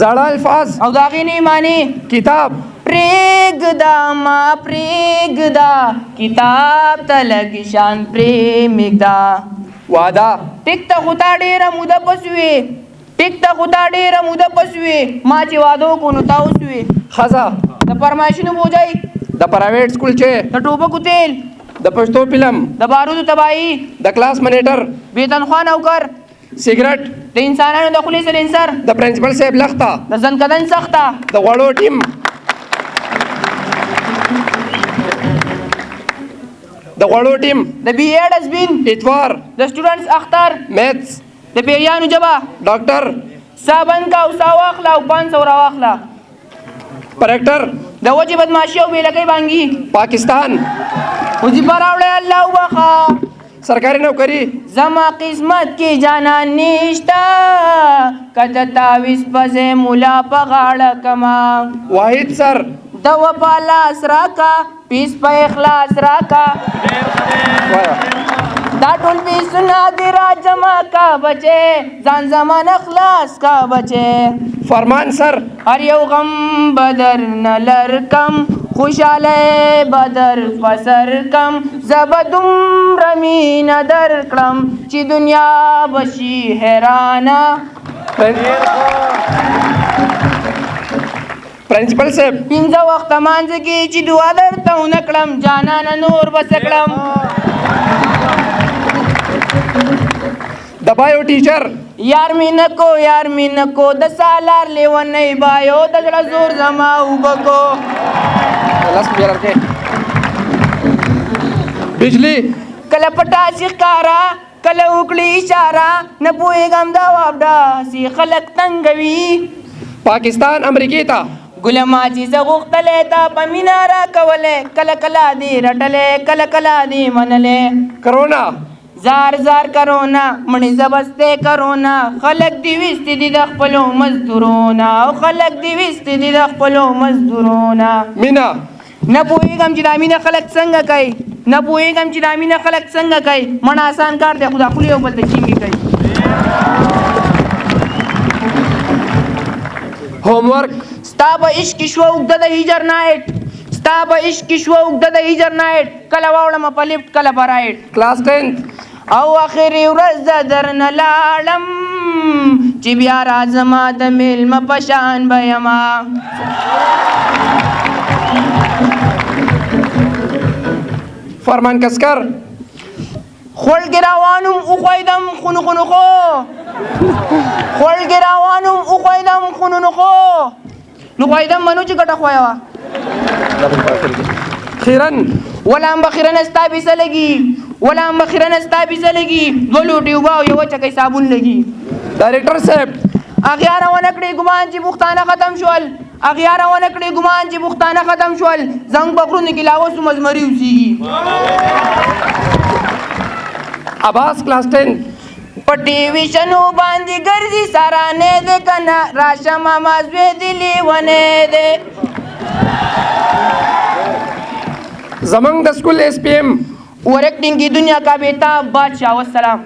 زړه الفاظ او داغي نه معنی کتاب پریږدا ما پریږدا کتاب تلګ شان پریږدا وعده ټیک ته خو تا ډېره موده پس وې ټیک ته خو تا ډېره موده پس وې ما چې واده وکړو نو تا اوس وې ښځه د فرمایشونو بوجۍ د پرایویټ سکول چې د ټوپکو تیل د پښتو فلم د بارودو تباهي د کلاس منیټر بې تنخوا نوکر سیګرټ د انسانانو د خولې سلنسر د پرنسپل صاحب لخته د زنکدن سخته د غوړو ټیم د غوړو ټیم د بی اے ډسبین اتوار د سټوډنټس اختر میتھس د پیریانو ژبه ډاکټر صابن کا او سا واخله او 500 را واخله پرکټر د وجه بدماشي او بېلګۍ بانګي پاکستان وظیفه راوړی الله وبخه سرکاري نوکری زما قسمت کې جانا نشتا کته تاویز پسې مولا په غاړه کما واحد سر د وفا لاس راکا پیس په اخلاص راکا دا ټول پیسونه دې را جمع کا بچې ځان زمان اخلاص کا بچې فرمان سر هر یو غم بدر نه لر کم خوشاله بدر فسر کم زبدم رمین در کړم چې دنیا بشي حیرانه پرنسپل صاحب پنځه وخت مانځ کې چې دعا درته ونه کړم جانانه نور بس کړم د بایو ټیچر یار مینه کو د سالار لیونی بایو د زړه زور زما وبکو لاس په لار کې بجلی کله پټا شي ښکارا کله وکړي اشاره نه پوهېږم دا وابډا سي خلک تنګوي پاکستان امریکې ته ګلما چې زه غوښتلی تا په مینه راکولی کله کله دې رټلی کله کله دې منلی کرونا زار کرونا مړې زبستی کرونا خلک دې ویستې دي د خپلو مزدورونه او خلک دې ویستې دي د خپلو مزدورونه مینا نه پوهېږم چې دا مینه خلک څنګه کوي نه پوهېږم چې دا مینه خلک څنګه کوي مړه آسان کار دی خو دا خولې یو بل ته چینګې کوي هوم ورک ستا په عشق کې شوه اوږده د هیجر نایټ ستا په عشق کې شوه اوږده د هیجر نایټ کله واوړمه په لیفټ کله په رایټ کلاس 10 او اخري ورځ د درنه لاړم چې بیا راځما د میلمه په شان به یما فرمان کسکر خۆڵگە راوانم وخۆیدەم خونخۆ خۆڵگە راوانم وخۆیدەم خونخۆ نخۆیدەم منوچی گەټە خۆیەوە خیرن ولام بخیرن ستا پیسه لګي ولام بخیرن ستا پیسه لګي دوه لوټې اوبه او یوه چکی صابون لګي ډایرکټر صاحب اغیاره ونه کړې ګمان چې پښتانه ختم شول اغیاره ونه کړې ګمان چې پښتانه ختم شول زنګ په غرونو کې لا اوس مزمري اوسېږي عباس کلاس 10 په ټي وي شنو باندې ګرځي سارا نه ده کنه راشه ماما زوی دې لیونی دی زمنګ د سکول اس پی ایم اور ایکٹنگ کی دنیا کا بیتاب بادشاہ والسلام